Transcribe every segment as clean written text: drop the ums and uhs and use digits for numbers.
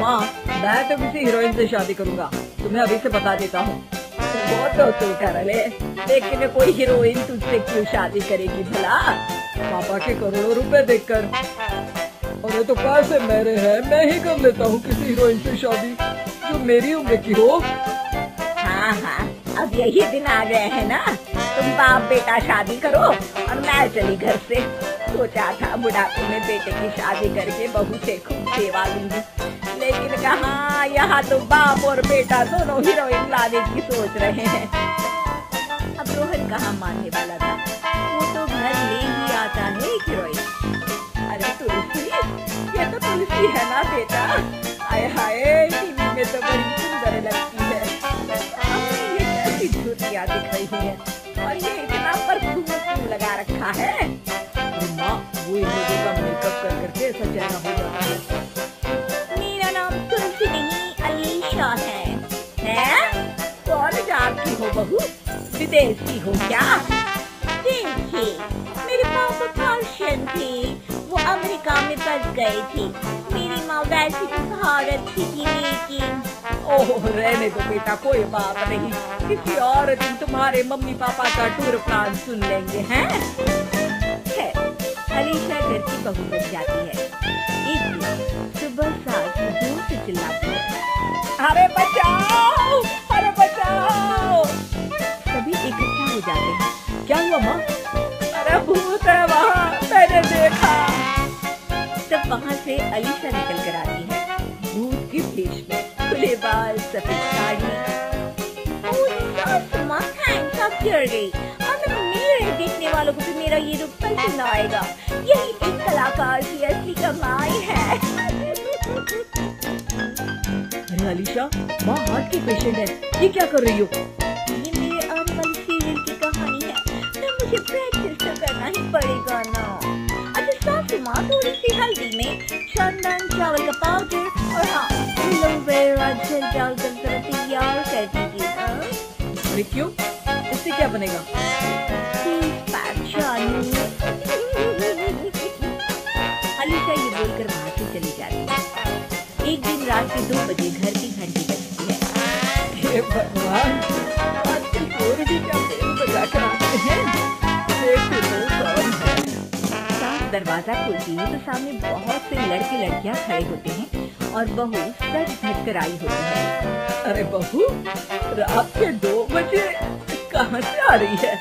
माँ, मैं तो किसी हीरोइन से शादी करूंगा, तुम्हें अभी से बता देता हूँ। वो तो तू कर ले, लेकिन कोई हीरोइन तुझसे क्यों शादी करेगी भला? पापा के करोड़ों रुपए देखकर। अरे तो पैसे मेरे हैं, मैं ही कर लेता हूँ किसी हीरोइन से शादी जो मेरी उम्र की हो। हाँ हाँ, अब यही दिन आ गए हैं ना, तुम बाप बेटा शादी करो और मैं चली घर से। सोचा था बुढ़ापे में बेटे की शादी करके बहू से खूब सेवा लूंगी, लेकिन कहाँ, यहाँ तो बाप और बेटा दोनों हीरोइन लाने की सोच रहे हैं। अब रोहन कहाँ मानने वाला था, वो तो घर ले ही आता है एक हीरोइन। अरे तुलसी, ये तो तुलसी है ना बेटा? आए हाय, टीवी में तो बड़ी सुंदर लगती है। ये कैसी झूठियाँ दिख रही है, और ये इतना परफ्यूम क्यों लगा रखा है? माँ, वो इन लोगों का मेकअप कर करके ऐसा चेहरा हो जाता है। मेरा नाम तुलसी नहीं, अलीशा है। हैं? कौन जात की हो बहू? विदेशी हो क्या? देखिए, मेरे पापा पर्शियन थे, वो अमेरिका में बस गए थे। मेरी माँ वैसी तो भारत थी, लेकिन ओह, रहने दो बेटा, कोई बात नहीं, किसी और दिन तुम्हारे मम्मी पापा का टूर प्लान सुन लेंगे हैं। अलीशा घर की बहू बन जाती है। एक दिन सुबह सास जोर से चिल्लाती है, अरे बचाओ, अरे बचाओ। सभी इकट्ठा हो जाते हैं। क्या हुआ माँ? अरे भूत है वहाँ, मैंने देखा। तब वहाँ से अलीशा निकल कर आती है, भूत के भेष में, खुले बाल, सफेद साड़ी। माँ थैंक्स, आप डर गई। अब मेरे देखने वालों को भी मेरा ये रूप पसंद आएगा। यही एक कलाकार की असली कमाई है। अरे अलीशा, माँ हार्ट की पेशेंट है, ये क्या कर रही हो? ये मेरे आने वाली सीरियल की कहानी है, तो मुझे प्रैक्टिस तो करना ही पड़ेगा ना। अच्छा सासू माँ, थोड़ी सी हल्दी में चंदन, चावल का पाउडर और हाँ, एलोवेरा जेल डालकर जरा तैयार कर दीजिए ना। अरे क्यों, इससे क्या बनेगा? अलीशा ये बोलकर वहाँ से चली जाती है। एक दिन रात के 2 बजे घर की घंटी बजती है। हे भगवान, आजकल चोर भी क्या बेल बजा कर आते हैं? देखो तो कौन है? सास दरवाजा खोलती है तो सामने बहुत से लड़के लड़कियाँ खड़े होते हैं और बहू सज धज कर आई होती है। अरे बहू, रात के 2 बजे कहाँ से आ रही है?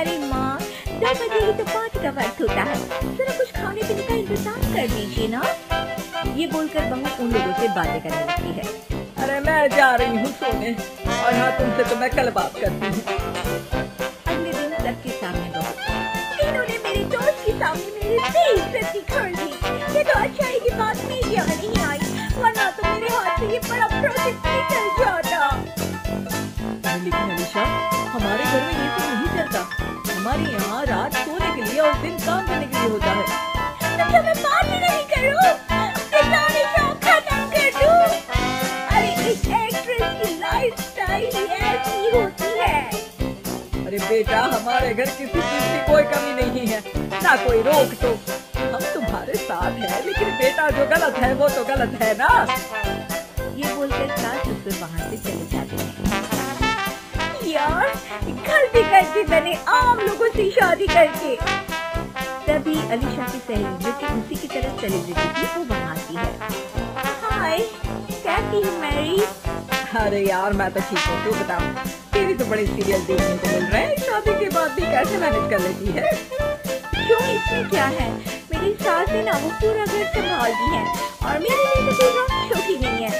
अरे माँ, 2 बजे ही तो 5 का वक्त होता है, जरा कुछ खाने पीने का इंतजाम कर दीजिए ना। ये बोलकर बहू उन लोगों से बातें करने लगती है। अरे मैं जा रही हूँ सोने, और हाँ, तुमसे तो मैं कल बात करती हूँ। अगले दिन सबके सामने बहू, इन्होंने मेरे दोस्त के सामने मेरी बेइज्जती कर दी। ये तो अच्छाई की बात मीडिया में नहीं आई, वरना तो मेरे हाथ से ये बड़ा प्रोजेक्ट निकल जाता। लेकिन अलीशा, हमारे घर में ये सब नहीं चलता। हमारे यहाँ रात सोने के लिए और दिन काम करने के लिए होता है। तो क्या मैं बात ही नहीं करूँ? अपने सारे शौक खत्म कर दूँ? अरे इस एक्ट्रेस की लाइफस्टाइल ही ऐसी होती है। अरे बेटा, हमारे घर किसी चीज की कोई कमी नहीं है, ना कोई रोक टोक। हम तुम्हारे साथ हैं, लेकिन बेटा जो गलत है वो तो गलत है ना। ये बोलकर सास ससुर वहाँ से चले जाते हैं। यार, गलती कर दी मैंने आम लोगों से शादी करके। तभी अलीशा की सहेली जो कि उसी की तरह सेलिब्रिटी थी, वो वहाँ आती है। हाय, कैसी है मैरी? अरे यार, मैं तो ठीक हूँ, तू बता, तेरी तो बड़े सीरियल देखने को मिल रहे हैं, शादी के बाद भी कैसे मैनेज कर लेती है? क्यों, इसमें क्या है? मेरी सास ने ना वो पूरा घर संभाल दी है, और मेरे लिए तो कोई रोक छोटी नहीं है।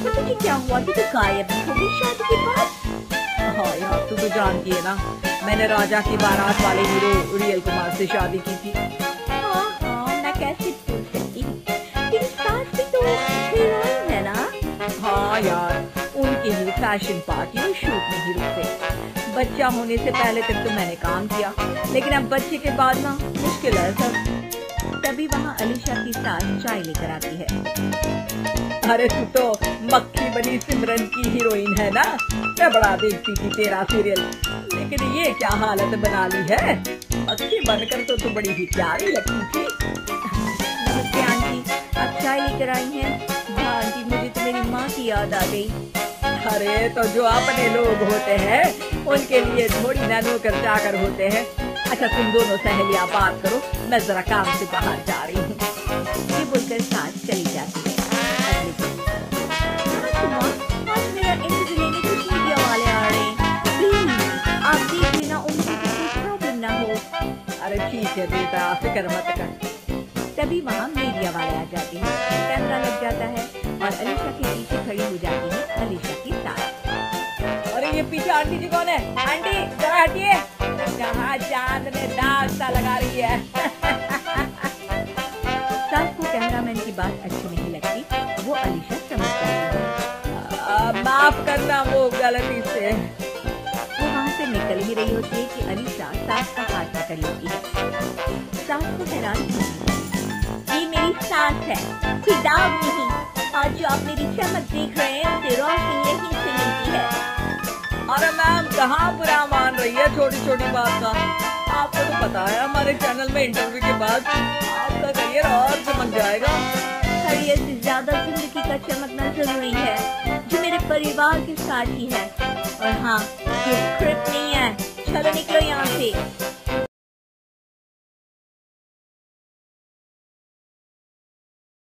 तो तुझे क्या हुआ कि तू गायब हो गई शादी के बाद? हाँ यार, तू तो जानती है ना, मैंने राजा की बारात वाले हीरो रियल कुमार से शादी की थी। हाँ हाँ, मैं कैसे भूल सकती हूँ, तेरी सास भी तो हीरोइन है ना? हाँ यार, उनकी ही फैशन पार्टी और शूट में हीरो थे। बच्चा होने से पहले तक तो मैंने काम किया, लेकिन अब बच्चे के बाद ना मुश्किल है सब। तभी वहाँ अलीशा की सास चाय लेकर आती है। अरे तू तो मक्खी बनी सिमरन की हीरोइन है ना, मैं बड़ा देखती थी तेरा सीरियल, लेकिन ये क्या हालत बना ली है? मक्खी बनकर तो तू बड़ी ही प्यारी लगती थी। नमस्ते आंटी, आप चाय लेकर आई हैं? हाँ आंटी, याद आ गई। अरे तो जो अपने लोग होते हैं उनके लिए थोड़ी ना नौकर चाकर होते हैं। अच्छा तुम दोनों सहेलियां बात करो, मैं जरा काम से बाहर जा रही हूँ। ये बोलकर सास चली जाती है। अगले दिन, माँ, आज मेरा इंटरव्यू लेने कुछ मीडिया वाले आ रहे हैं। प्लीज आप देख लेना उनसे कोई प्रॉब्लम ना हो। अरे ठीक है बेटा, फिक्र मत कर। तभी वहाँ मीडिया वाले आ जाते हैं। कैमरा लग जाता है और अलीशा के पीछे खड़ी हो जाती है अलीशा की सास। अरे ये पीछे आंटी जी कौन है? आंटी जरा हटिए, जहाँ चांद में दाग सा लगा रही है। सास को कैमरामैन की बात अच्छी नहीं लगती, वो अलीशा समझ जाती है। माफ करना वो गलती से। वो वहाँ से निकल ही रही होती है कि अलीशा सास का हाथ पकड़ लेती है। सास को हैरान होती है, ये मेरी सास है, कोई दाग नहीं। आज जो आप मेरी चमक देख रहे हैं उसे रोशनी यहीं से मिलती है। अरे मैम कहाँ बुरा मान रही है छोटी छोटी बात का? आपको तो पता है हमारे चैनल में इंटरव्यू के बाद आपका करियर और चमक जाएगा। करियर से ज्यादा जिंदगी का चमकना जरूरी है, जो मेरे परिवार के साथ ही है। और हाँ, ये स्क्रिप्ट नहीं है, चलो निकलो यहाँ से।